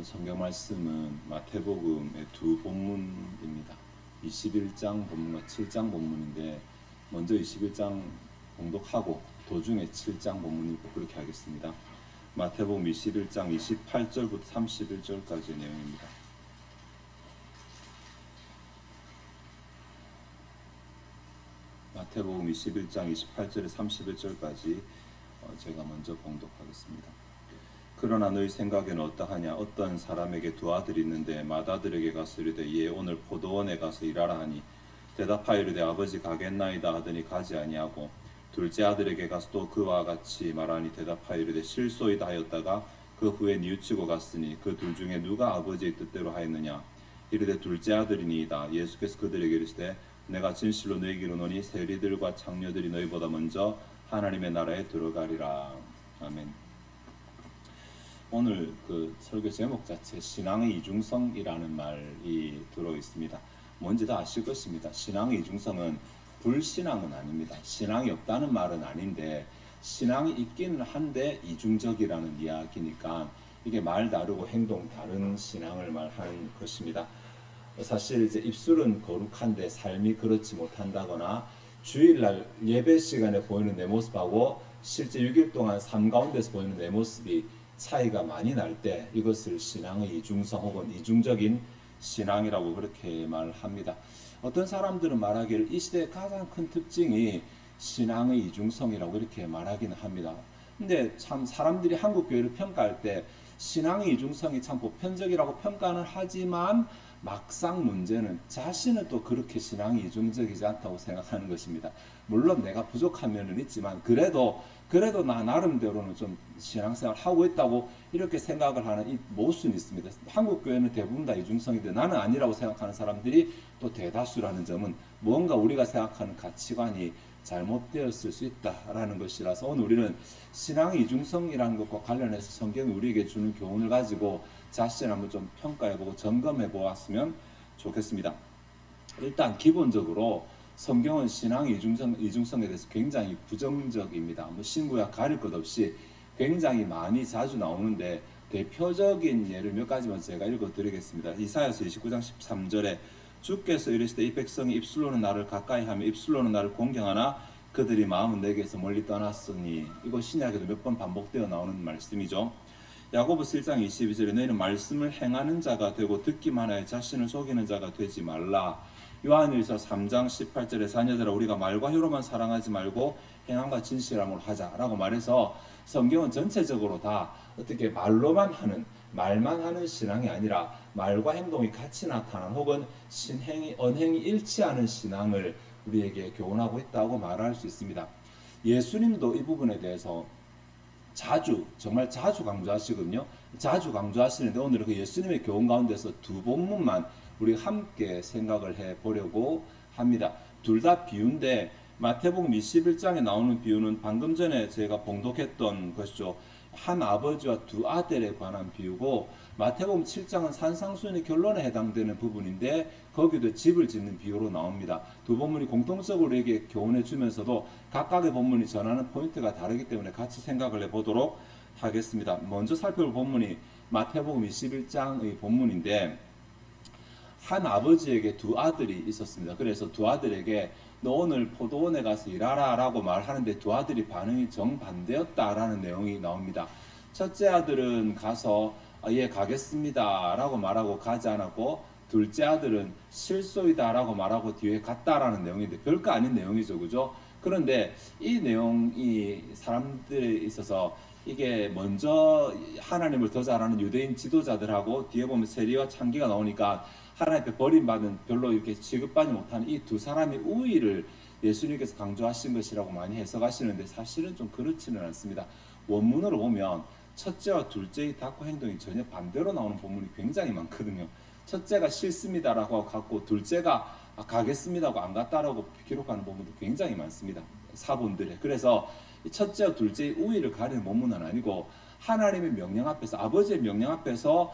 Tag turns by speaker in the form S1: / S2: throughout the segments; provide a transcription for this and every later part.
S1: 성경 말씀은 마태복음의 두 본문입니다. 21장 본문과 7장 본문인데 먼저 21장 봉독하고 도중에 7장 본문 읽고 그렇게 하겠습니다. 마태복음 21장 28절부터 31절까지의 내용입니다. 마태복음 21장 28절에 31절까지 제가 먼저 봉독하겠습니다. 그러나 너희 생각에는 어떠하냐? 어떤 사람에게 두 아들이 있는데 맏아들에게 가서 이르되 예 오늘 포도원에 가서 일하라 하니 대답하여 이르되 아버지 가겠나이다 하더니 가지 아니하고 둘째 아들에게 가서 또 그와 같이 말하니 대답하여 이르되 실소이다 하였다가 그 후에 뉘우치고 갔으니 그 둘 중에 누가 아버지의 뜻대로 하였느냐? 이르되 둘째 아들이니이다. 예수께서 그들에게 이르시되 내가 진실로 너희에게 이르노니 세리들과 창녀들이 너희보다 먼저 하나님의 나라에 들어가리라. 아멘. 오늘 그 설교 제목 자체 신앙의 이중성이라는 말이 들어 있습니다. 뭔지 다 아실 것입니다. 신앙의 이중성은 불신앙은 아닙니다. 신앙이 없다는 말은 아닌데 신앙이 있기는 한데 이중적이라는 이야기니까 이게 말 다르고 행동 다른 신앙을 말하는 것입니다. 사실 이제 입술은 거룩한데 삶이 그렇지 못한다거나 주일날 예배 시간에 보이는 내 모습하고 실제 6일 동안 삶 가운데서 보이는 내 모습이 차이가 많이 날 때 이것을 신앙의 이중성 혹은 이중적인 신앙이라고 그렇게 말합니다. 어떤 사람들은 말하기를 이 시대의 가장 큰 특징이 신앙의 이중성이라고 이렇게 말하기는 합니다. 근데 참 사람들이 한국 교회를 평가할 때 신앙의 이중성이 참 보편적이라고 평가는 하지만 막상 문제는 자신은 또 그렇게 신앙이 이중적이지 않다고 생각하는 것입니다. 물론 내가 부족한 면은 있지만 그래도 나 나름대로는 좀 신앙생활 하고 있다고 이렇게 생각을 하는 이 모순이 있습니다. 한국 교회는 대부분 다 이중성인데 나는 아니라고 생각하는 사람들이 또 대다수라는 점은 뭔가 우리가 생각하는 가치관이 잘못되었을 수 있다라는 것이라서 오늘 우리는 신앙의 이중성이라는 것과 관련해서 성경이 우리에게 주는 교훈을 가지고 자신을 한번 좀 평가해보고 점검해 보았으면 좋겠습니다. 일단 기본적으로 성경은 신앙의 이중성에 대해서 굉장히 부정적입니다. 신구약 가릴 것 없이 굉장히 많이 자주 나오는데 대표적인 예를 몇 가지만 제가 읽어드리겠습니다. 이사야서 29장 13절에 주께서 이르시되 이 백성이 입술로는 나를 가까이하며 입술로는 나를 공경하나 그들이 마음은 내게서 멀리 떠났으니 이거 신약에도 몇 번 반복되어 나오는 말씀이죠. 야고보서 1장 22절에 너희는 말씀을 행하는 자가 되고 듣기만 하여 자신을 속이는 자가 되지 말라. 요한일서 3장 18절에 자녀들아 우리가 말과 혀로만 사랑하지 말고 행함과 진실함으로 하자라고 말해서 성경은 전체적으로 다 어떻게 말만 하는 신앙이 아니라 말과 행동이 같이 나타나는 혹은 언행이 일치하는 신앙을 우리에게 교훈하고 있다고 말할 수 있습니다. 예수님도 이 부분에 대해서 정말 자주 강조하시거든요. 자주 강조하시는데 오늘 그 예수님의 교훈 가운데서 두 본문만 우리 함께 생각을 해보려고 합니다. 둘 다 비유인데 마태복음 21장에 나오는 비유는 방금 전에 제가 봉독했던 것이죠. 한 아버지와 두 아들에 관한 비유고 마태복음 7장은 산상수훈의 결론에 해당되는 부분인데 거기도 집을 짓는 비유로 나옵니다. 두 본문이 공통적으로 우리에게 교훈해 주면서도 각각의 본문이 전하는 포인트가 다르기 때문에 같이 생각을 해보도록 하겠습니다. 먼저 살펴볼 본문이 마태복음 21장의 본문인데 한 아버지에게 두 아들이 있었습니다. 그래서 두 아들에게 너 오늘 포도원에 가서 일하라 라고 말하는데 두 아들이 반응이 정반대였다라는 내용이 나옵니다. 첫째 아들은 가서 예 가겠습니다 라고 말하고 가지 않았고 둘째 아들은 실소이다 라고 말하고 뒤에 갔다라는 내용인데 별거 아닌 내용이죠. 그죠? 그런데 이 내용이 사람들에 있어서 이게 먼저 하나님을 더 잘 아는 유대인 지도자들하고 뒤에 보면 세리와 창기가 나오니까 하나님 앞에 버림받은 별로 이렇게 취급받지 못하는 이 두 사람의 우위를 예수님께서 강조하신 것이라고 많이 해석하시는데 사실은 좀 그렇지는 않습니다. 원문으로 보면 첫째와 둘째의 답과 행동이 전혀 반대로 나오는 본문이 굉장히 많거든요. 첫째가 싫습니다라고 갖고 둘째가 가겠습니다고 안 갔다라고 기록하는 본문도 굉장히 많습니다. 사본들에. 그래서 첫째와 둘째의 우위를 가리는 본문은 아니고 하나님의 명령 앞에서 아버지의 명령 앞에서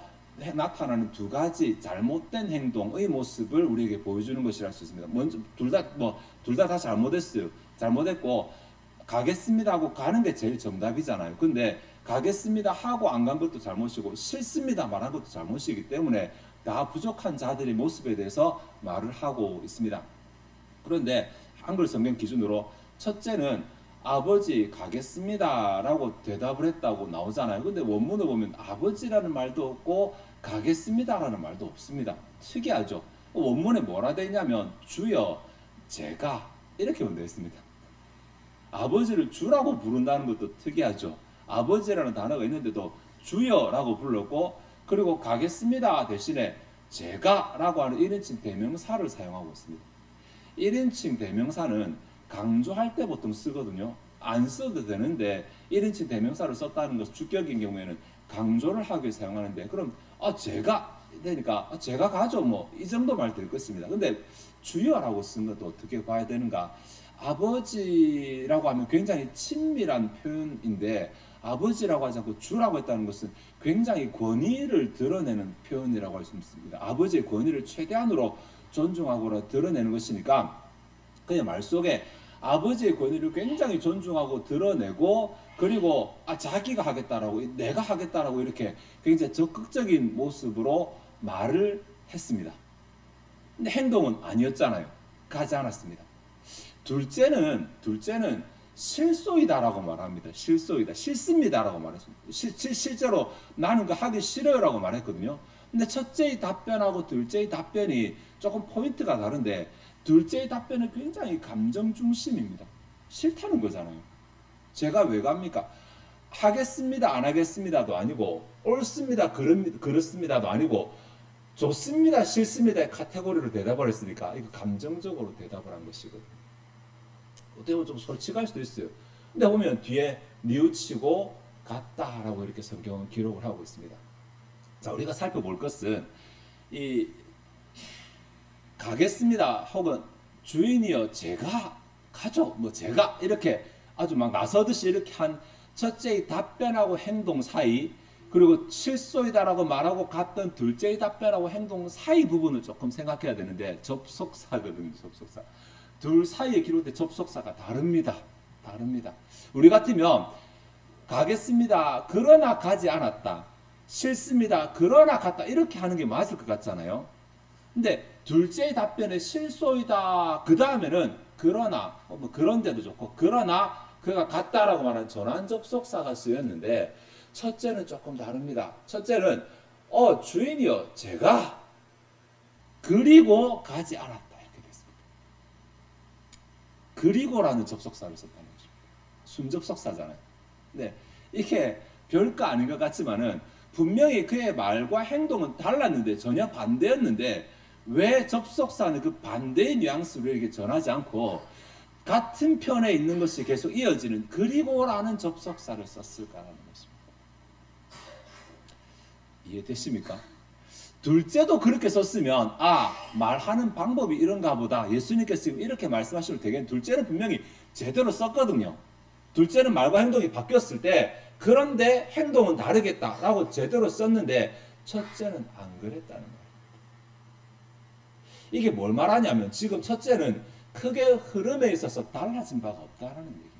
S1: 나타나는 두 가지 잘못된 행동의 모습을 우리에게 보여주는 것이라 할 수 있습니다. 먼저 둘 다 잘못했어요. 잘못했고 가겠습니다 하고 가는 게 제일 정답이잖아요. 근데 가겠습니다 하고 안 간 것도 잘못이고 싫습니다 말한 것도 잘못이기 때문에 다 부족한 자들의 모습에 대해서 말을 하고 있습니다. 그런데 한글 성경 기준으로 첫째는 아버지 가겠습니다 라고 대답을 했다고 나오잖아요. 근데 원문을 보면 아버지라는 말도 없고 가겠습니다 라는 말도 없습니다. 특이하죠. 원문에 뭐라 되어 있냐면 주여 제가 이렇게 원되어 있습니다. 아버지를 주라고 부른다는 것도 특이하죠. 아버지라는 단어가 있는데도 주여라고 불렀고, 그리고 가겠습니다 대신에 제가라고 하는 1인칭 대명사를 사용하고 있습니다. 1인칭 대명사는 강조할 때 보통 쓰거든요. 안 써도 되는데 1인칭 대명사를 썼다는 것은 주격인 경우에는 강조를 하기 위해 사용하는데, 그럼 제가 되니까 제가 가죠 뭐 이 정도 말 될 것입니다. 근데 주여라고 쓴 것도 어떻게 봐야 되는가? 아버지라고 하면 굉장히 친밀한 표현인데 아버지라고 하지 않고 주라고 했다는 것은 굉장히 권위를 드러내는 표현이라고 할 수 있습니다. 아버지의 권위를 최대한으로 존중하고 드러내는 것이니까 그냥 말 속에 아버지의 권위를 굉장히 존중하고 드러내고, 그리고 자기가 하겠다라고 내가 하겠다라고 이렇게 굉장히 적극적인 모습으로 말을 했습니다. 근데 행동은 아니었잖아요. 가지 않았습니다. 둘째는 실소이다라고 말합니다. 실소이다, 싫습니다라고 말했습니다. 실제로 나는 그 하기 싫어요라고 말했거든요. 근데 첫째의 답변하고 둘째의 답변이 조금 포인트가 다른데, 둘째의 답변은 굉장히 감정 중심입니다. 싫다는 거잖아요. 제가 왜 갑니까? 하겠습니다, 안 하겠습니다도 아니고, 옳습니다, 그렇습니다도 아니고, 좋습니다, 싫습니다의 카테고리로 대답을 했으니까 이거 감정적으로 대답을 한 것이거든요. 어떻게 보면 좀 솔직할 수도 있어요. 근데 보면 뒤에 뉘우치고 갔다라고 이렇게 성경은 기록을 하고 있습니다. 자, 우리가 살펴볼 것은 이 가겠습니다 혹은 주인이여 제가 가죠 뭐 제가 이렇게 아주 막 나서듯이 이렇게 한 첫째의 답변하고 행동 사이, 그리고 실소이다라고 말하고 갔던 둘째의 답변하고 행동 사이 부분을 조금 생각해야 되는데, 접속사거든요. 접속사. 둘 사이에 기록된 접속사가 다릅니다. 우리 같으면 가겠습니다 그러나 가지 않았다, 싫습니다 그러나 갔다 이렇게 하는 게 맞을 것 같잖아요. 근데 둘째의 답변에 실소이다 그 다음에는 그러나 뭐 그런데도 좋고 그러나 그가 갔다라고 말하는 전환 접속사가 쓰였는데, 첫째는 조금 다릅니다. 첫째는 주인이여 제가 그리고 가지 않았다 이렇게 됐습니다. 그리고라는 접속사를 썼다는 것입니다. 순접속사잖아요. 네, 이게 별거 아닌 것 같지만은 분명히 그의 말과 행동은 달랐는데 전혀 반대였는데 왜 접속사는 그 반대의 뉘앙스로 이렇게 전하지 않고 같은 편에 있는 것이 계속 이어지는 그리고라는 접속사를 썼을까라는 것입니다. 이해되십니까? 둘째도 그렇게 썼으면 말하는 방법이 이런가 보다, 예수님께서 지금 이렇게 말씀하시면 되겠네. 둘째는 분명히 제대로 썼거든요. 둘째는 말과 행동이 바뀌었을 때 그런데 행동은 다르겠다라고 제대로 썼는데, 첫째는 안 그랬다는 거예요. 이게 뭘 말하냐면 지금 첫째는 크게 흐름에 있어서 달라진 바가 없다라는 얘기입니다.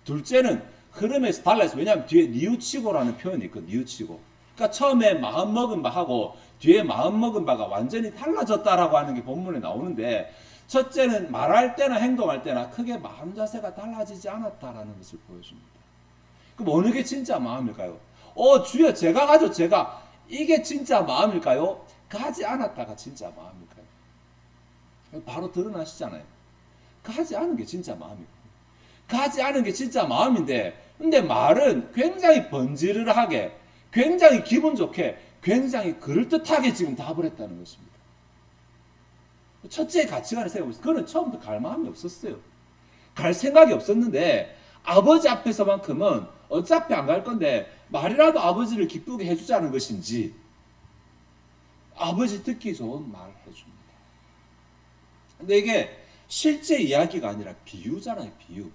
S1: 둘째는 흐름에서 달라서, 왜냐하면 뒤에 뉘우치고라는 표현이 있거든요. 뉘우치고. 그러니까 처음에 마음먹은 바하고 뒤에 마음먹은 바가 완전히 달라졌다라고 하는 게 본문에 나오는데, 첫째는 말할 때나 행동할 때나 크게 마음 자세가 달라지지 않았다라는 것을 보여줍니다. 그럼 어느 게 진짜 마음일까요? 주여 제가 가죠 제가, 이게 진짜 마음일까요? 가지 않았다가 진짜 마음일까요? 바로 드러나시잖아요. 가지 않은 게 진짜 마음이에요. 가지 않은 게 진짜 마음인데, 근데 말은 굉장히 번지르르하게, 굉장히 기분 좋게, 굉장히 그럴듯하게 지금 답을 했다는 것입니다. 첫째의 가치관을 세우고 있어요. 그는 처음부터 갈 마음이 없었어요. 갈 생각이 없었는데 아버지 앞에서만큼은 어차피 안 갈 건데 말이라도 아버지를 기쁘게 해주자는 것인지, 아버지 듣기 좋은 말을 해줍니다. 근데 이게 실제 이야기가 아니라 비유잖아요. 비유.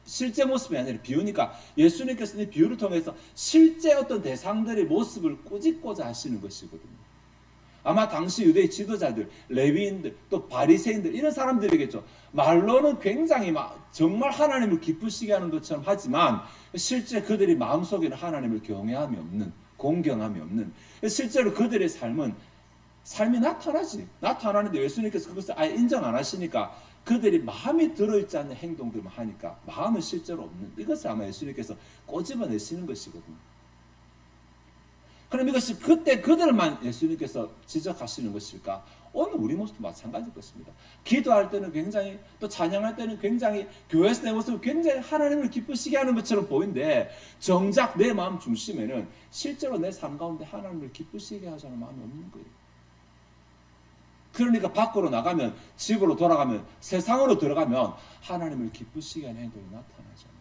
S1: 실제 모습이 아니라 비유니까 예수님께서는 이 비유를 통해서 실제 어떤 대상들의 모습을 꾸짖고자 하시는 것이거든요. 아마 당시 유대 지도자들, 레위인들, 또 바리새인들 이런 사람들이겠죠. 말로는 굉장히 정말 하나님을 기쁘시게 하는 것처럼 하지만 실제 그들이 마음속에는 하나님을 경외함이 없는, 공경함이 없는, 실제로 그들의 삶이 나타나는데 예수님께서 그것을 아예 인정 안 하시니까 그들이 마음이 들어있지 않는 행동들만 하니까 마음은 실제로 없는, 이것을 아마 예수님께서 꼬집어내시는 것이거든요. 그럼 이것이 그때 그들만 예수님께서 지적하시는 것일까? 오늘 우리 모습도 마찬가지일 것입니다. 기도할 때는 굉장히, 또 찬양할 때는 굉장히, 교회에서 내 모습을 굉장히 하나님을 기쁘시게 하는 것처럼 보이는데 정작 내 마음 중심에는 실제로 내 삶 가운데 하나님을 기쁘시게 하자는 마음이 없는 거예요. 그러니까 밖으로 나가면, 집으로 돌아가면, 세상으로 들어가면 하나님을 기쁘시게 하는 행동이 나타나잖아요.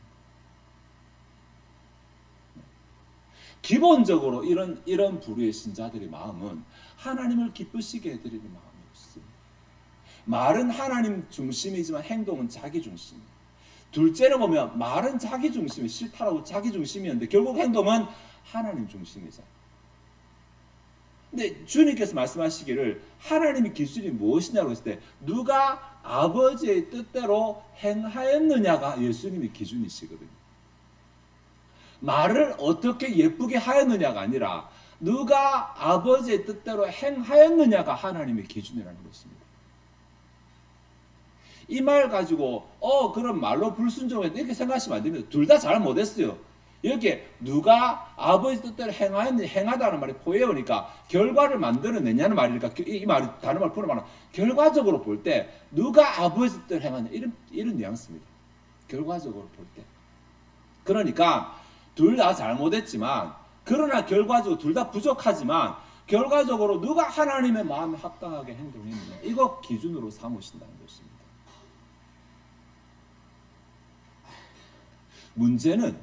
S1: 기본적으로 이런 부류의 신자들의 마음은 하나님을 기쁘시게 해드리는 마음이 없습니다. 말은 하나님 중심이지만 행동은 자기 중심이에요. 둘째로 보면 말은 자기 중심이 싫다라고 자기 중심이었는데 결국 행동은 하나님 중심이잖아요. 근데 주님께서 말씀하시기를 하나님의 기준이 무엇이냐고 했을 때 누가 아버지의 뜻대로 행하였느냐가 예수님의 기준이시거든요. 말을 어떻게 예쁘게 하였느냐가 아니라 누가 아버지의 뜻대로 행하였느냐가 하나님의 기준이라는 것입니다. 이 말 가지고 그럼 말로 불순종했다 이렇게 생각하시면 안 됩니다. 둘 다 잘 못했어요. 여기에 누가 아버지 뜻대로 행하다는 말이 포예어니까 결과를 만들어내냐는 말이니까 이 말이 다른 말 풀어보면 결과적으로 볼 때 누가 아버지 뜻대로 행하냐 이런 뉘앙스입니다. 결과적으로 볼 때. 그러니까 둘 다 잘못했지만 그러나 결과적으로 둘 다 부족하지만 결과적으로 누가 하나님의 마음에 합당하게 행동했느냐 이거 기준으로 삼으신다는 것입니다. 문제는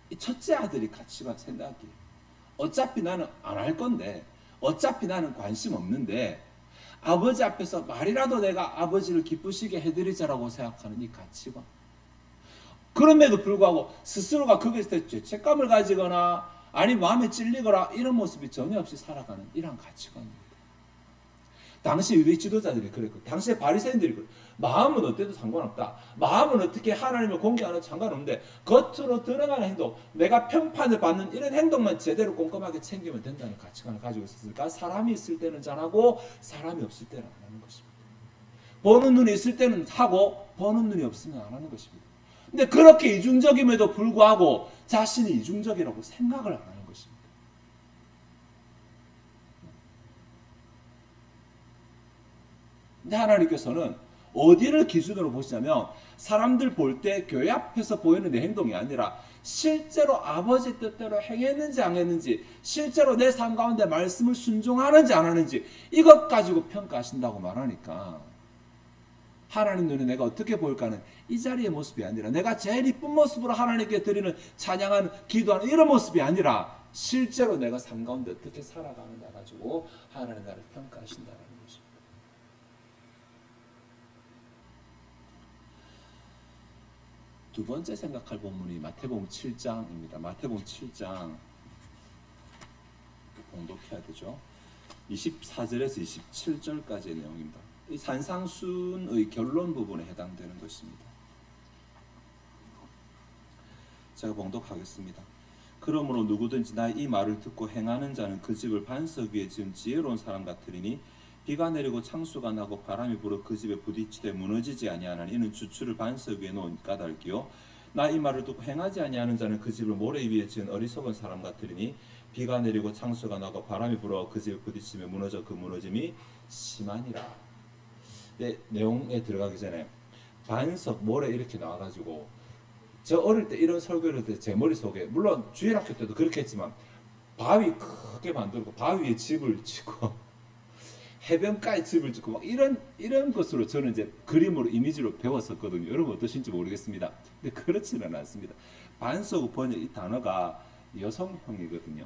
S1: 이 첫째 아들이 가치관 생각이에요. 어차피 나는 안 할 건데 어차피 나는 관심 없는데 아버지 앞에서 말이라도 내가 아버지를 기쁘시게 해드리자라고 생각하는 이 가치관. 그럼에도 불구하고 스스로가 거기서 죄책감을 가지거나 아니 마음에 찔리거나 이런 모습이 전혀 없이 살아가는 이런 가치관입니다. 당시 유대 지도자들이 그랬고 당시의 바리새인들이 그랬고 마음은 어때도 상관없다. 마음은 어떻게 하나님을 공개하는 상관없는데 겉으로 드러나는 행동, 내가 평판을 받는 이런 행동만 제대로 꼼꼼하게 챙기면 된다는 가치관을 가지고 있었으니까 사람이 있을 때는 잘하고 사람이 없을 때는 안 하는 것입니다. 보는 눈이 있을 때는 하고 보는 눈이 없으면 안 하는 것입니다. 근데 그렇게 이중적임에도 불구하고 자신이 이중적이라고 생각을 안 하는 것입니다. 근데 하나님께서는 어디를 기준으로 보시냐면 사람들 볼 때 교회 앞에서 보이는 내 행동이 아니라 실제로 아버지 뜻대로 행했는지 안 했는지 실제로 내 삶 가운데 말씀을 순종하는지 안 하는지 이것 가지고 평가하신다고 말하니까 하나님 눈에 내가 어떻게 보일까는 이 자리의 모습이 아니라 내가 제일 이쁜 모습으로 하나님께 드리는 찬양하는 기도하는 이런 모습이 아니라 실제로 내가 삶 가운데 어떻게 살아가는가 가지고 하나님 나를 평가하신다는 것입니다. 두 번째 생각할 본문이 마태복음 7장입니다. 마태복음 7장 봉독해야 되죠. 24절에서 27절까지의 내용입니다. 이 산상순의 결론 부분에 해당되는 것입니다. 제가 봉독하겠습니다. 그러므로 누구든지 나의 이 말을 듣고 행하는 자는 그 집을 반석 위에 지은 지혜로운 사람 같으리니 비가 내리고 창수가 나고 바람이 불어 그 집에 부딪히되 무너지지 아니하나니 이는 주추를 반석 위에 놓은 까닭이요 나 이 말을 듣고 행하지 아니하는 자는 그 집을 모래 위에 지은 어리석은 사람 같으리니 비가 내리고 창수가 나고 바람이 불어 그 집에 부딪히며 무너져 그 무너짐이 심하니라. 네, 내용에 들어가기 전에 반석 모래 이렇게 나와가지고 저 어릴 때 이런 설교를 할 때 제 머릿속에 물론 주일학교 때도 그렇게 했지만 바위 크게 만들고 바위에 집을 짓고 해변가에 집을 짓고 막 이런 것으로 저는 이제 그림으로 이미지로 배웠었거든요. 여러분 어떠신지 모르겠습니다. 근데 그렇지는 않습니다. 반석 번역 이 단어가 여성형이거든요.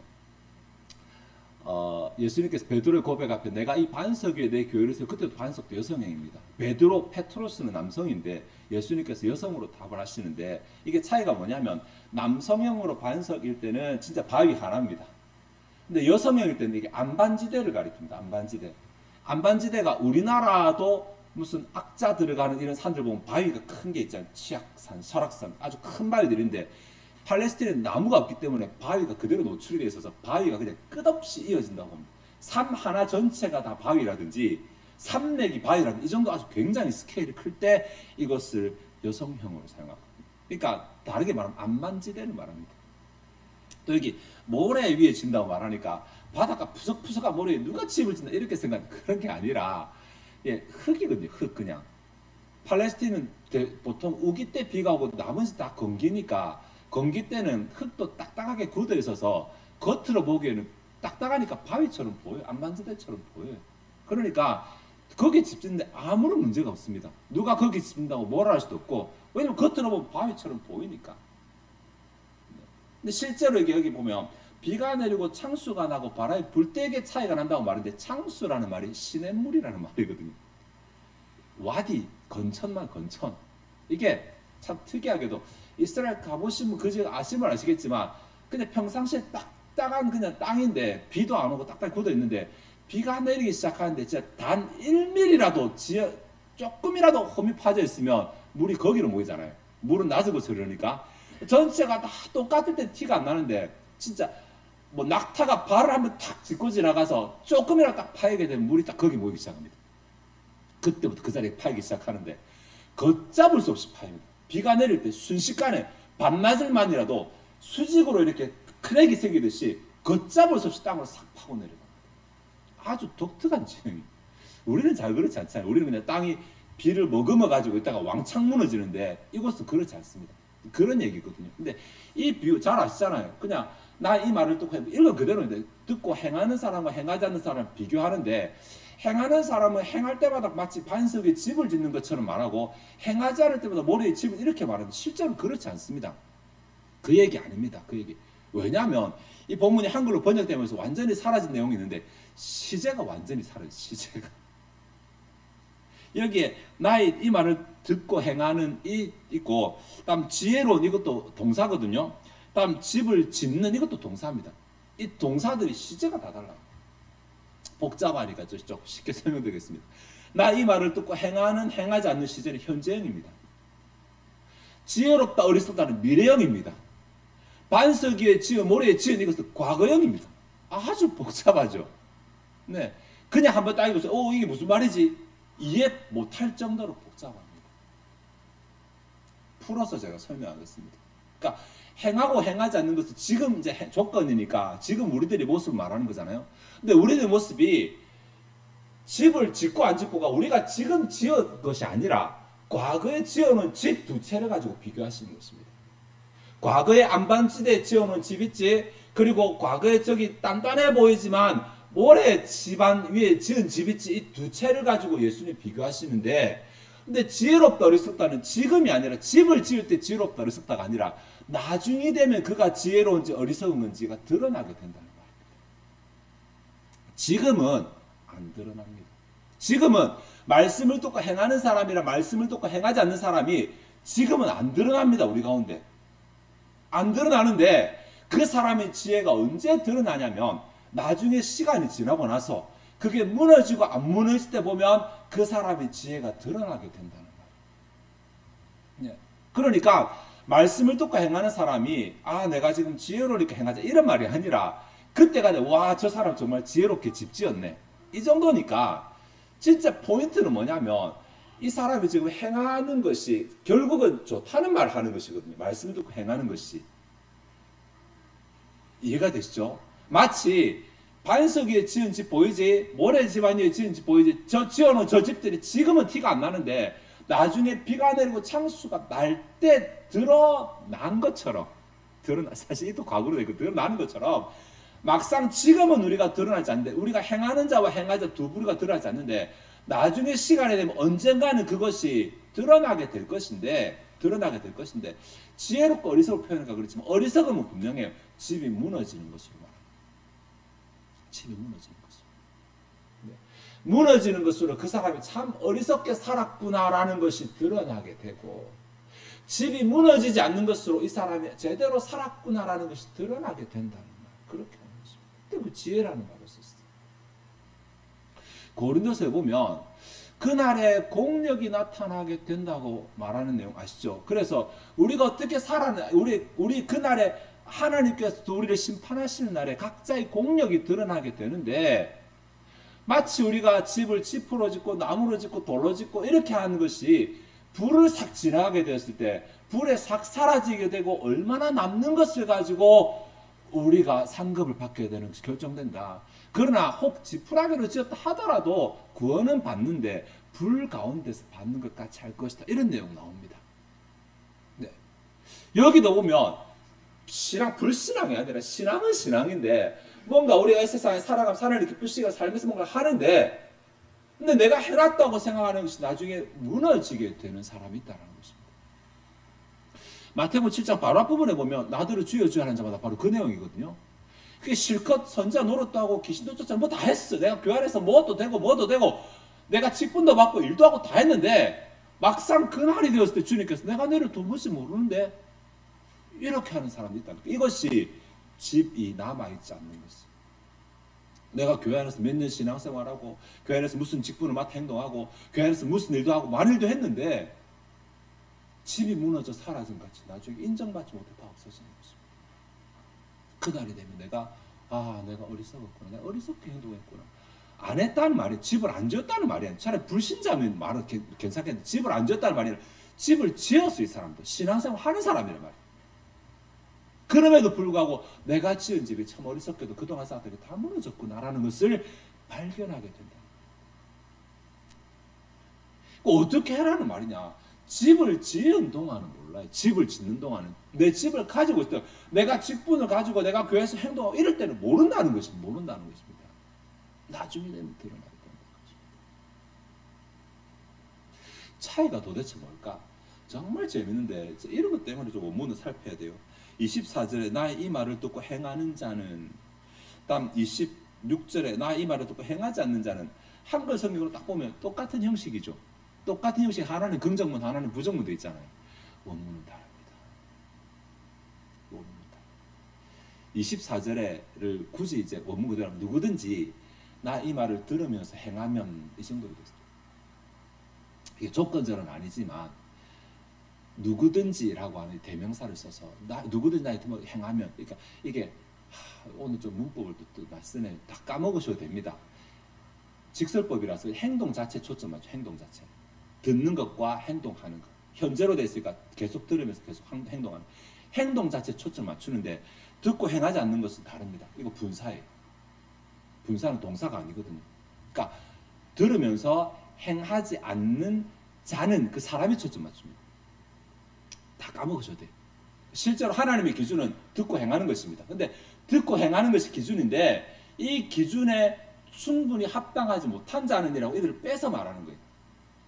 S1: 예수님께서 베드로의 고백 앞에 내가 이 반석 위에 내 교회를 세워 그때도 반석도 여성형입니다. 베드로, 페트로스는 남성인데 예수님께서 여성으로 답을 하시는데 이게 차이가 뭐냐면 남성형으로 반석일 때는 진짜 바위 하나입니다. 근데 여성형일 때는 이게 안반지대를 가리킵니다. 안반지대. 안반지대가 우리나라도 무슨 악자 들어가는 이런 산들 보면 바위가 큰 게 있잖아요. 치악산, 설악산 아주 큰 바위들인데 팔레스타인은 나무가 없기 때문에 바위가 그대로 노출이 되어 있어서 바위가 그냥 끝없이 이어진다고 합니다. 삶 하나 전체가 다 바위라든지 산맥이 바위라든지 이 정도 아주 굉장히 스케일이 클 때 이것을 여성형으로 사용합니다. 그러니까 다르게 말하면 안반지대를 말합니다. 또 여기 모래 위에 진다고 말하니까 바닷가 푸석푸석한 모래 위에 누가 집을 짓나 이렇게 생각하는 그런 게 아니라 예, 흙이거든요. 흙 그냥. 팔레스타인은 보통 우기 때 비가 오고 나머지 다 건기니까 건기 때는 흙도 딱딱하게 굳어 있어서 겉으로 보기에는 딱딱하니까 바위처럼 보여요. 안반지대처럼 보여요. 그러니까 거기에 집 짓는데 아무런 문제가 없습니다. 누가 거기 짓는다고 뭐라 할 수도 없고 왜냐면 겉으로 보면 바위처럼 보이니까. 근데 실제로 여기 보면 비가 내리고 창수가 나고 바람이 불 때의 차이가 난다고 말하는데 창수라는 말이 시냇물이라는 말이거든요. 와디, 건천만 건천. 이게 참 특이하게도 이스라엘 가보시면 그저 아시면 아시겠지만 근데 평상시에 딱딱한 그냥 땅인데 비도 안 오고 딱딱 굳어 있는데 비가 내리기 시작하는데 진짜 단 1mm라도 조금이라도 홈이 파져 있으면 물이 거기로 모이잖아요. 물은 낮은 곳에 흐르니까 전체가 다 똑같을 때 티가 안 나는데 진짜 뭐 낙타가 발을 한번 탁 짚고 지나가서 조금이라도 딱 파이게 되면 물이 딱 거기 모이기 시작합니다. 그때부터 그 자리에 파이기 시작하는데 걷잡을 수 없이 파입니다. 비가 내릴 때 순식간에 반나절만이라도 수직으로 이렇게 크랙이 생기듯이 걷잡을 수 없이 땅을 싹 파고 내려갑니다. 아주 독특한 지형이. 우리는 잘 그렇지 않잖아요. 우리는 그냥 땅이 비를 머금어 가지고 있다가 왕창 무너지는데 이곳은 그렇지 않습니다. 그런 얘기거든요. 근데 이 비유 잘 아시잖아요. 그냥 나 이 말을 듣고 이건 그대로인데 듣고 행하는 사람과 행하지 않는 사람을 비교하는데 행하는 사람은 행할 때마다 마치 반석에 집을 짓는 것처럼 말하고 행하지 않을 때마다 모래에 집을 이렇게 말하는데 실제로 그렇지 않습니다. 그 얘기 아닙니다. 그 얘기. 왜냐하면 이 본문이 한글로 번역되면서 완전히 사라진 내용이 있는데 시제가 완전히 사라졌어요. 시제가. 여기에 나의 이 말을 듣고 행하는 이 있고 다음 지혜로운 이것도 동사거든요. 다음 집을 짓는 이것도 동사입니다. 이 동사들이 시제가 다 달라요. 복잡하니까 좀 쉽게 설명드리겠습니다. 나 이 말을 듣고 행하는 행하지 않는 시제는 현재형입니다. 지혜롭다 어리석다는 미래형입니다. 반석 위에 지어 모래에 지은 이것은 과거형입니다. 아주 복잡하죠. 네, 그냥 한번 딱 읽으세요. 이게 무슨 말이지? 이해 못할 정도로 복잡합니다. 풀어서 제가 설명하겠습니다. 그러니까 행하고 행하지 않는 것은 지금 이제 조건이니까 지금 우리들의 모습을 말하는 거잖아요. 근데 우리들의 모습이 집을 짓고 안 짓고가 우리가 지금 지은 것이 아니라 과거에 지어놓은 집 두 채를 가지고 비교하시는 것입니다. 과거에 안반지대에 지어놓은 집 있지, 그리고 과거에 저기 단단해 보이지만 모래 집안 위에 지은 집 있지, 이 두 채를 가지고 예수님 비교하시는데, 근데 지혜롭다 어리석다는 지금이 아니라 집을 지을 때 지혜롭다 어리석다가 아니라 나중이 되면 그가 지혜로운지 어리석은 건지가 드러나게 된다는 말입니다. 지금은 안 드러납니다. 지금은 말씀을 듣고 행하는 사람이랑 말씀을 듣고 행하지 않는 사람이 지금은 안 드러납니다. 우리 가운데 안 드러나는데 그 사람의 지혜가 언제 드러나냐면 나중에 시간이 지나고 나서 그게 무너지고 안 무너질 때 보면 그 사람의 지혜가 드러나게 된다는 거예요. 그러니까 말씀을 듣고 행하는 사람이 내가 지금 지혜로우니까 행하자 이런 말이 아니라 그때가 와, 저 사람 정말 지혜롭게 집 지었네 이 정도니까 진짜 포인트는 뭐냐면 이 사람이 지금 행하는 것이 결국은 좋다는 말을 하는 것이거든요. 말씀을 듣고 행하는 것이. 이해가 되시죠? 마치 반석 위에 지은 집 보이지? 모래 집안 위에 지은 집 보이지? 지어놓은 저 집들이 지금은 티가 안 나는데 나중에 비가 내리고 창수가 날 때 드러난 것처럼 사실 이도 과거로 되고 드러나는 것처럼 막상 지금은 우리가 드러나지 않는데 우리가 행하는 자와 행하지 않는 두 부류가 드러나지 않는데 나중에 시간이 되면 언젠가는 그것이 드러나게 될 것인데 지혜롭고 어리석을 표현하니까 그렇지만 어리석으면 분명해요. 집이 무너지는 것으로 말합니다. 집이 무너지는 것으로. 네. 무너지는 것으로 그 사람이 참 어리석게 살았구나라는 것이 드러나게 되고 집이 무너지지 않는 것으로 이 사람이 제대로 살았구나라는 것이 드러나게 된다는 말. 그렇게 하는 것입니다. 근데 그 지혜라는 말을 썼어요. 고린도서에 보면 그날에 공력이 나타나게 된다고 말하는 내용 아시죠? 그래서 우리가 어떻게 살아나, 우리 그날에 하나님께서 우리를 심판하시는 날에 각자의 공력이 드러나게 되는데, 마치 우리가 집을 지프로 짓고 나무로 짓고 돌로 짓고 이렇게 하는 것이 불을 싹 지나가게 되었을 때 불에 싹 사라지게 되고 얼마나 남는 것을 가지고 우리가 상급을 받게 되는 것이 결정된다. 그러나 혹 지푸라기로 지었다 하더라도 구원은 받는데 불 가운데서 받는 것 같이 할 것이다. 이런 내용 나옵니다. 네. 여기도 보면 신앙, 불신앙이 아니라 신앙은 신앙인데 뭔가 우리가 이 세상에 살아가면 하나님 기쁘시게 살면서 뭔가 하는데, 근데 내가 해놨다고 생각하는 것이 나중에 무너지게 되는 사람이 있다는 것입니다. 마태복음 7장 바로 앞부분에 보면 나더러 주여 주여 하는 자마다 바로 그 내용이거든요. 그게 실컷 선자 노릇도 귀신도 쫓아 뭐 다 했어. 내가 교회 안에서 뭐도 되고 내가 직분도 받고 일도 하고 다 했는데 막상 그날이 되었을 때 주님께서 내가 너를 도무지 모르는데 이렇게 하는 사람이 있다. 이것이 집이 남아있지 않는 것이. 내가 교회 안에서 몇 년 신앙생활하고 교회 안에서 무슨 직분을 맡아 행동하고 교회 안에서 무슨 일도 하고 많은 일도 했는데 집이 무너져 사라진 같이 나중에 인정받지 못해 다 없어지는 것입니다. 그날이 되면 내가 내가 어리석었구나, 내가 어리석게 행동했구나. 안 했다는 말이 집을 안 지었다는 말이 아니야. 차라리 불신자면 말은 괜찮겠는데 집을 안 지었다는 말이 아니라 집을 지었어. 이 사람도 신앙생활 하는 사람이란 말이야. 그럼에도 불구하고 내가 지은 집이 참 어리석게도 그동안 쌓았던 게 다 무너졌구나라는 것을 발견하게 된다. 어떻게 해라는 말이냐. 집을 지은 동안은 몰라요. 집을 짓는 동안은 내 집을 가지고 있을 때 내가 직분을 가지고 내가 교회에서 행동하고 이럴 때는 모른다는 것입니다. 나중에 되면 드러나게 된다는 것입니다. 차이가 도대체 뭘까? 정말 재밌는데 이런 것 때문에 좀 원문을 살펴야 돼요. 24절에 나의 이 말을 듣고 행하는 자는, 다음 26절에 나의 이 말을 듣고 행하지 않는 자는, 한글 성경으로 딱 보면 똑같은 형식이죠. 똑같은 형식, 하나는 긍정문, 하나는 부정문도 있잖아요. 원문은 다릅니다. 원문은 다릅니다. 24절에를 굳이 이제 원문 그대로 하면 누구든지 나 이 말을 들으면서 행하면 이 정도로 됐어요. 이게 조건절은 아니지만 누구든지라고 하는 대명사를 써서 누구든지 나의 뜻을 행하면, 그러니까 이게 오늘 좀 문법을 또 말씀에 다 까먹으셔도 됩니다. 직설법이라서 행동 자체 초점 맞죠. 행동 자체. 듣는 것과 행동하는 것. 현재로 돼 있으니까 계속 들으면서 계속 행동하는. 행동 자체 초점 맞추는데 듣고 행하지 않는 것은 다릅니다. 이거 분사예요. 분사는 동사가 아니거든요. 그러니까 들으면서 행하지 않는 자는 그 사람이 초점 맞춥니다. 다 까먹으셔도 돼요. 실제로 하나님의 기준은 듣고 행하는 것입니다. 근데 듣고 행하는 것이 기준인데 이 기준에 충분히 합당하지 못한 자는이라고 이들을 빼서 말하는 거예요.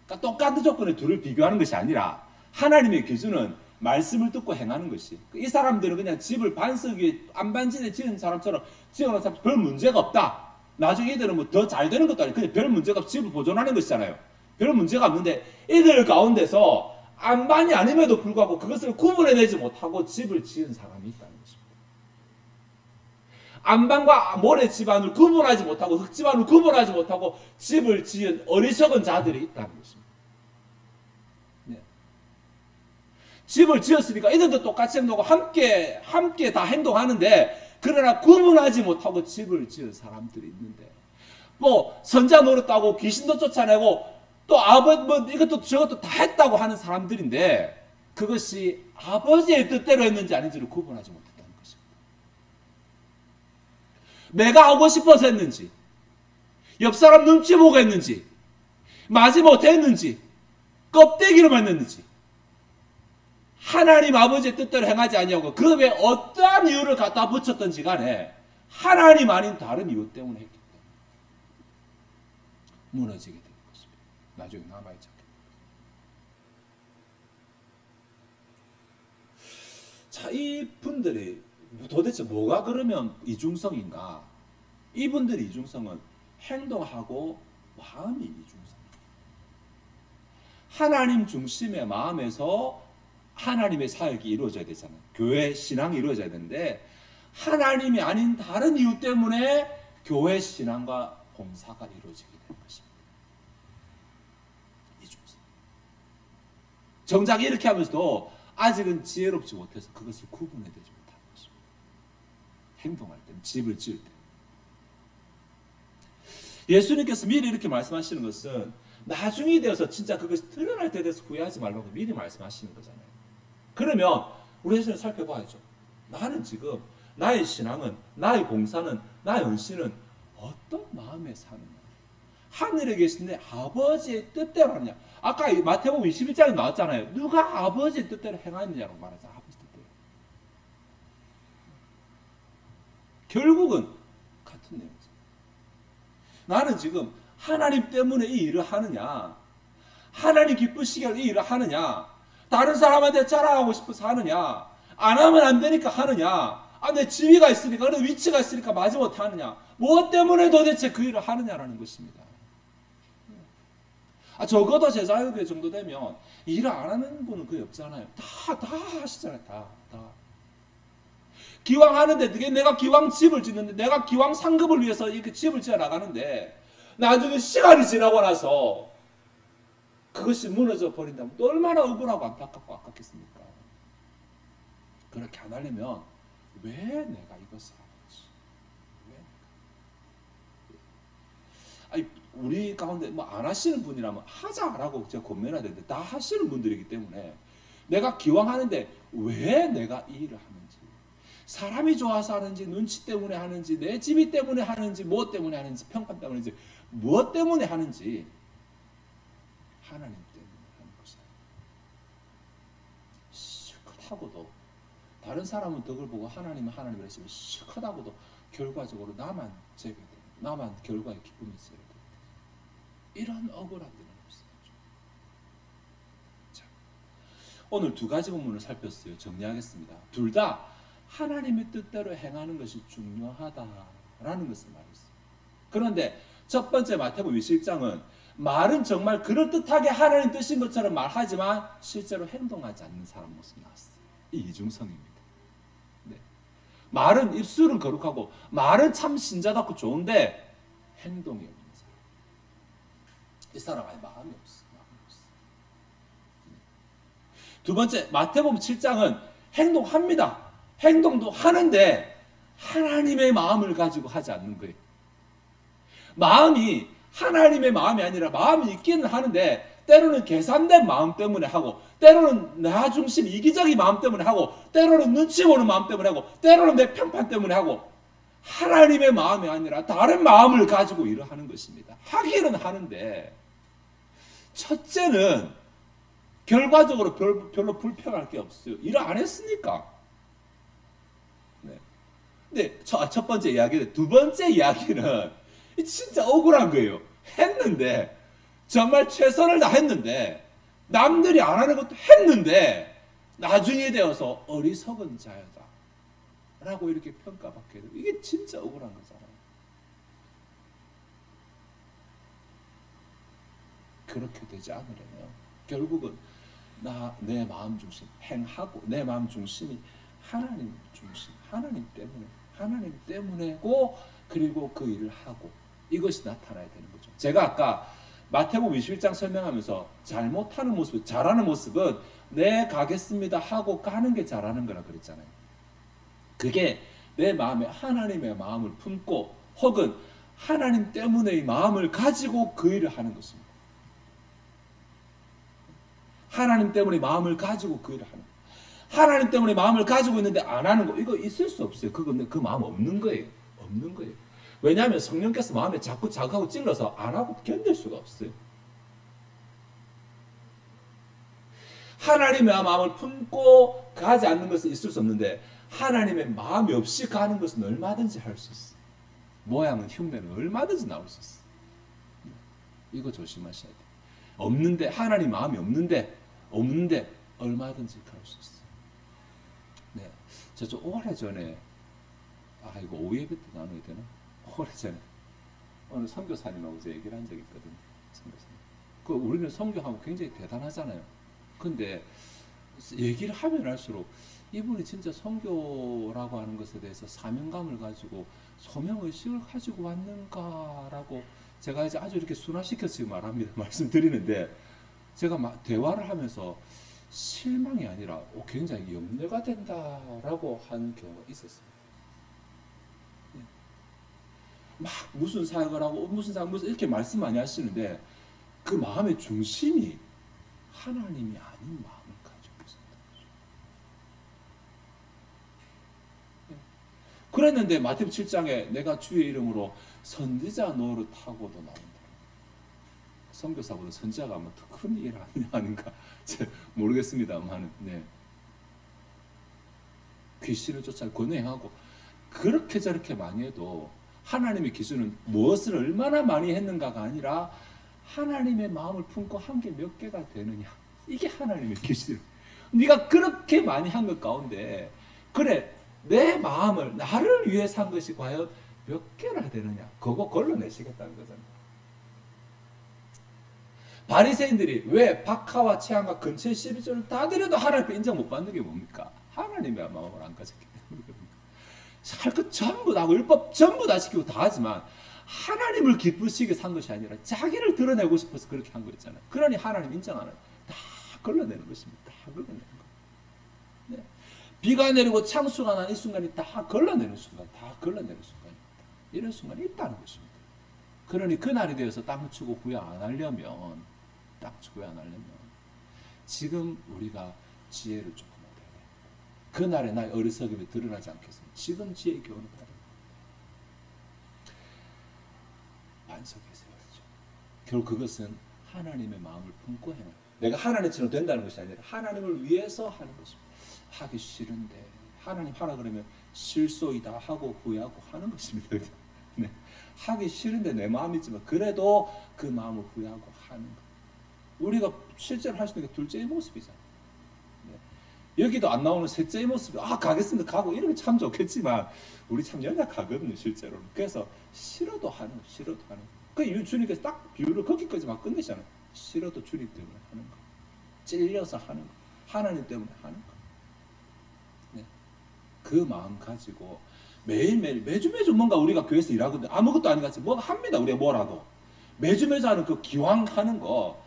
S1: 그러니까 똑같은 조건에 둘을 비교하는 것이 아니라 하나님의 기준은 말씀을 듣고 행하는 것이. 이 사람들은 그냥 집을 반석이 안반진에 지은 사람처럼 지어놓은 별 문제가 없다. 나중에 이들은 뭐 더 잘 되는 것도 아니고 그냥 별 문제가 없이 집을 보존하는 것이잖아요. 별 문제가 없는데 이들 가운데서 안반이 아님에도 불구하고 그것을 구분해내지 못하고 집을 지은 사람이 있다는 것입니다. 안반과 모래 집안을 구분하지 못하고 흙집안을 구분하지 못하고 집을 지은 어리석은 자들이 있다는 것입니다. 네. 집을 지었으니까 이들도 똑같이 행동하고 함께 다 행동하는데 그러나 구분하지 못하고 집을 지은 사람들이 있는데 뭐 선자 노릇하고 귀신도 쫓아내고 또 아버지 뭐 이것도 저것도 다 했다고 하는 사람들인데 그것이 아버지의 뜻대로 했는지 아닌지를 구분하지 못했다는 것입니다. 내가 하고 싶어서 했는지, 옆 사람 눈치 보고 했는지, 마지못해 했는지, 껍데기로만 했는지, 하나님 아버지의 뜻대로 행하지 아니하고 그 외에 어떠한 이유를 갖다 붙였던지 간에 하나님 아닌 다른 이유 때문에 했기 때문에 무너지게 됩니다. 나중에 남아있지 않겠다. 자, 이 분들이 도대체 뭐가 그러면 이중성인가? 이분들의 이중성은 행동하고 마음이 이중성입니다. 하나님 중심의 마음에서 하나님의 사역이 이루어져야 되잖아요. 교회 신앙이 이루어져야 되는데 하나님이 아닌 다른 이유 때문에 교회 신앙과 봉사가 이루어지게 되는 것입니다. 이중성. 정작 이렇게 하면서도 아직은 지혜롭지 못해서 그것을 구분해내지 못하는 것입니다. 행동할 때, 집을 지을 때. 예수님께서 미리 이렇게 말씀하시는 것은 나중에 되어서 진짜 그것이 드러날 때 돼서 후회하지 말라고 미리 말씀하시는 거잖아요. 그러면 우리 자신을 살펴봐야죠. 나는 지금 나의 신앙은, 나의 봉사는, 나의 헌신은 어떤 마음에 사느냐. 하늘에 계신 내 아버지의 뜻대로 하느냐. 아까 마태복음 21장에 나왔잖아요. 누가 아버지의 뜻대로 행하느냐고 말하잖아요. 아버지 뜻대로. 결국은 같은 내용이죠. 나는 지금 하나님 때문에 이 일을 하느냐, 하나님 기쁘시게 이 일을 하느냐, 다른 사람한테 자랑하고 싶어서 하느냐, 안 하면 안 되니까 하느냐, 내 지위가 있으니까, 그런 위치가 있으니까 마지못해 하느냐, 무엇 때문에 도대체 그 일을 하느냐라는 것입니다. 적어도 제자교회 정도 되면 일을 안 하는 분은 거의 없잖아요. 다 하시잖아요. 다. 기왕 하는데, 내가 기왕 집을 짓는데, 내가 기왕 상급을 위해서 이렇게 집을 지어 나가는데, 나중에 시간이 지나고 나서 그것이 무너져 버린다면 또 얼마나 억울하고 안타깝고 아깝겠습니까? 그렇게 안 하려면 왜 내가 이것을 하는지, 아니, 우리 가운데 뭐 안 하시는 분이라면 하자라고 제가 권면해야 되는데 다 하시는 분들이기 때문에 내가 기왕 하는데 왜 내가 이 일을 하는지, 사람이 좋아서 하는지, 눈치 때문에 하는지, 내 집이 때문에 하는지, 무엇 때문에 하는지, 평판 때문에 하는지, 무엇 때문에 하는지, 하나님 때문에 하는 것이다. 시크하고도 다른 사람은 덕을 보고 하나님은 하나님을 했으면 시크하고도 결과적으로 나만 재배되고 나만 결과에 기쁨이 있어야 돼. 이런 억울한 일은 없어요. 자, 오늘 두 가지 본문을 살폈어요. 정리하겠습니다. 둘 다 하나님의 뜻대로 행하는 것이 중요하다라는 것을 말했어요. 그런데 첫 번째 마태복음 21장은 말은 정말 그럴듯하게 하나님 뜻인 것처럼 말하지만 실제로 행동하지 않는 사람 모습이 나왔어요. 이 이중성입니다. 네. 말은 입술은 거룩하고 말은 참 신자답고 좋은데 행동이 없는 사람. 이 사람 아예 마음이 없어. 네. 두 번째 마태복음 7장은 행동합니다. 행동도 하는데 하나님의 마음을 가지고 하지 않는 거예요. 마음이 하나님의 마음이 아니라 마음이 있기는 하는데 때로는 계산된 마음 때문에 하고, 때로는 나 중심 이기적인 마음 때문에 하고, 때로는 눈치 보는 마음 때문에 하고, 때로는 내 평판 때문에 하고, 하나님의 마음이 아니라 다른 마음을 가지고 일을 하는 것입니다. 하기는 하는데 첫째는 결과적으로 별로 불평할 게 없어요. 일을 안 했으니까. 네. 근데 첫 번째 이야기는, 두 번째 이야기는 진짜 억울한 거예요. 했는데, 정말 최선을 다했는데, 남들이 안 하는 것도 했는데, 나중에 되어서 어리석은 자여다 라고 이렇게 평가받게 되고, 이게 진짜 억울한 거잖아요. 그렇게 되지 않으려면 결국은 내 마음 중심, 행하고 내 마음 중심이 하나님 중심, 하나님 때문에고, 그리고 그 일을 하고, 이것이 나타나야 되는 거죠. 제가 아까 마태복음 21장 설명하면서 잘못하는 모습, 잘하는 모습은 네 가겠습니다 하고 가는 게 잘하는 거라 그랬잖아요. 그게 내 마음에 하나님의 마음을 품고 혹은 하나님 때문에 마음을 가지고 그 일을 하는 것입니다. 하나님 때문에 마음을 가지고 그 일을 하는 거예요. 하나님 때문에 마음을 가지고 있는데 안 하는 거, 이거 있을 수 없어요. 그건 그 마음 없는 거예요. 없는 거예요. 왜냐하면 성령께서 마음에 자꾸 자극하고 찔러서 안 하고 견딜 수가 없어요. 하나님의 마음을 품고 가지 않는 것은 있을 수 없는데 하나님의 마음이 없이 가는 것은 얼마든지 할 수 있어요. 모양은 흉내는 얼마든지 나올 수 있어요. 이거 조심하셔야 돼요. 없는데, 하나님 마음이 없는데 얼마든지 갈 수 있어요. 네, 저 좀 오래전에, 이거 오후 예배 때 나눠야 되나? 오래전에 어느 선교사님하고 제 얘기를 한 적이 있거든요. 선교사님. 우리는 선교하고 굉장히 대단하잖아요. 근데 얘기를 하면 할수록 이분이 진짜 선교라고 하는 것에 대해서 사명감을 가지고 소명의식을 가지고 왔는가라고 제가 이제 아주 이렇게 순화시켜서 말합니다. 말씀드리는데 제가 대화를 하면서 실망이 아니라 굉장히 염려가 된다라고 하는 경우가 있었습니다. 막 무슨 사역을 하고 무슨 이렇게 말씀 많이 하시는데 그 마음의 중심이 하나님이 아닌 마음을 가지고 있습니다. 그랬는데 마태복음 7장에 내가 주의 이름으로 선지자 노릇하고도 나온다. 선교사보다 선지자가 아마 더 큰 일 아닌가 모르겠습니다만, 네. 귀신을 쫓아 권해하고 그렇게 저렇게 많이 해도 하나님의 기준은 무엇을 얼마나 많이 했는가가 아니라 하나님의 마음을 품고 한 게 몇 개가 되느냐, 이게 하나님의 기준. 네가 그렇게 많이 한 것 가운데 그래 내 마음을 나를 위해 산 것이 과연 몇 개나 되느냐, 그거 걸러내시겠다는 거잖아요. 바리새인들이 왜 박하와 채양과 근처의 12조를 다 드려도 하나님께 인정 못 받는 게 뭡니까? 하나님의 마음을 안 가졌기 때문이거든요. 할 것 전부 다 하고 율법 전부 다 지키고 다 하지만 하나님을 기쁘시게 산 것이 아니라 자기를 드러내고 싶어서 그렇게 한 거였잖아요. 그러니 하나님 인정하는 다 걸러내는 것입니다. 다 걸러내는 거. 네. 비가 내리고 창수가 난 이 순간이 다 걸러내는 순간, 다 걸러내는 순간입니다. 이런 순간이 있다는 것입니다. 그러니 그날이 되어서 땅을 치고 구애 안 하려면, 지금 우리가 지혜를 조금 얻어야 돼요. 그날에 나의 어리석음이 드러나지 않겠습니다. 지금 지혜의 교훈을 받아야 됩니다. 반석에 세워야죠. 결국 그것은 하나님의 마음을 품고 해요. 내가 하나님처럼 된다는 것이 아니라 하나님을 위해서 하는 것입니다. 하기 싫은데 하나님 하라 그러면 실소이다 하고 후회하고 하는 것입니다. 네. 하기 싫은데 내 마음이지만 그래도 그 마음을 후회하고 하는 것. 우리가 실제로 할 수 있는 게 둘째의 모습이잖아요. 네. 여기도 안 나오는 셋째의 모습, 가겠습니다 가고 이런 게 참 좋겠지만 우리 참 연약하거든요 실제로는. 그래서 싫어도 하는 거, 싫어도 하는 거. 그 주님께서 딱 비유를 거기까지만 끝내잖아요. 싫어도 주님 때문에 하는 거, 찔려서 하는 거, 하나님 때문에 하는 거. 네. 그 마음 가지고 매일매일 매주 뭔가 우리가 교회에서 일하거든요. 아무것도 아닌 것 같이 뭐 합니다. 우리가 뭐라도 매주 하는 그 기왕 하는 거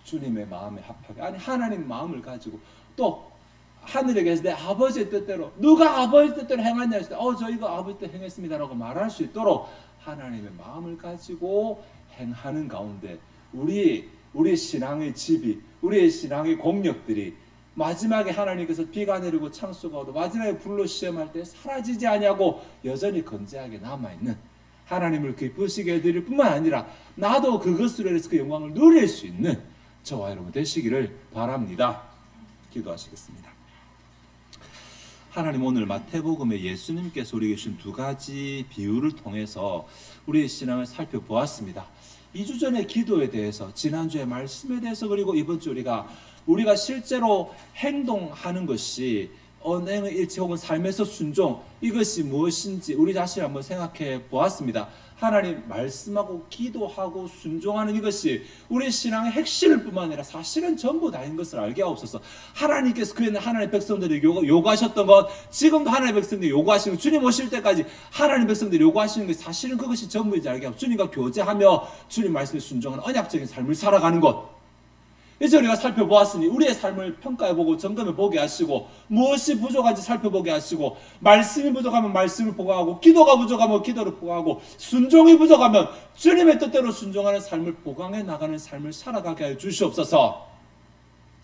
S1: 주님의 마음에 합하게, 아니 하나님 마음을 가지고 또 하늘에 계신 내 아버지의 뜻대로, 누가 아버지 뜻대로 행하냐 했을 때 저희가 아버지 뜻대로 행했습니다라고 말할 수 있도록 하나님의 마음을 가지고 행하는 가운데 우리의 신앙의 집이, 우리의 신앙의 공력들이 마지막에 하나님께서 비가 내리고 창수가 오고 마지막에 불로 시험할 때 사라지지 아니하고 여전히 건재하게 남아있는, 하나님을 기쁘시게 해드릴 뿐만 아니라 나도 그것으로 인해서 그 영광을 누릴 수 있는 저와 여러분 되시기를 바랍니다. 기도하시겠습니다. 하나님, 오늘 마태복음에 예수님께서 우리에게 주신 두 가지 비유를 통해서 우리의 신앙을 살펴보았습니다. 2주 전의 기도에 대해서, 지난주의 말씀에 대해서, 그리고 이번 주 우리가 실제로 행동하는 것이 언행의 일치 혹은 삶에서 순종, 이것이 무엇인지 우리 자신을 한번 생각해 보았습니다. 하나님 말씀하고 기도하고 순종하는 이것이 우리 신앙의 핵심일 뿐만 아니라 사실은 전부 다인 것을 알게 하옵소서. 하나님께서 하나님의 백성들에게 요구하셨던 것, 지금도 하나님의 백성들이 요구하시는 것, 주님 오실 때까지 하나님의 백성들이 요구하시는 것, 사실은 그것이 전부인지 알게 하옵소서. 주님과 교제하며 주님 말씀에 순종하는 언약적인 삶을 살아가는 것, 이제 우리가 살펴보았으니 우리의 삶을 평가해보고 점검해보게 하시고, 무엇이 부족한지 살펴보게 하시고, 말씀이 부족하면 말씀을 보강하고, 기도가 부족하면 기도를 보강하고, 순종이 부족하면 주님의 뜻대로 순종하는 삶을 보강해 나가는 삶을 살아가게 하여 주시옵소서.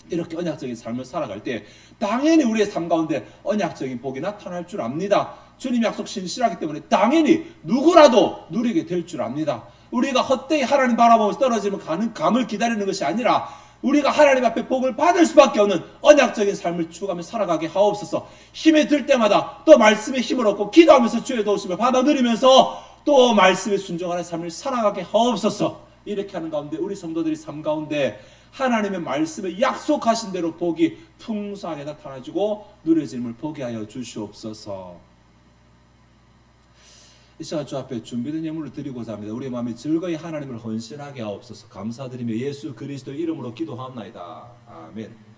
S1: 이렇게 언약적인 삶을 살아갈 때 당연히 우리의 삶 가운데 언약적인 복이 나타날 줄 압니다. 주님 약속 신실하기 때문에 당연히 누구라도 누리게 될 줄 압니다. 우리가 헛되이 하나님 바라보면서 떨어지면 감을 기다리는 것이 아니라 우리가 하나님 앞에 복을 받을 수밖에 없는 언약적인 삶을 추구하며 살아가게 하옵소서. 힘이 들 때마다 또 말씀의 힘을 얻고 기도하면서 주의 도우심을 받아들이면서 또 말씀에 순종하는 삶을 살아가게 하옵소서. 이렇게 하는 가운데 우리 성도들이 삶 가운데 하나님의 말씀에 약속하신 대로 복이 풍성하게 나타나주고 누려짐을 보게 하여 주시옵소서. 이 시간 주 앞에 준비된 예물을 드리고자 합니다. 우리의 마음이 즐거이 하나님을 헌신하게 하옵소서. 감사드리며 예수 그리스도의 이름으로 기도하옵나이다. 아멘.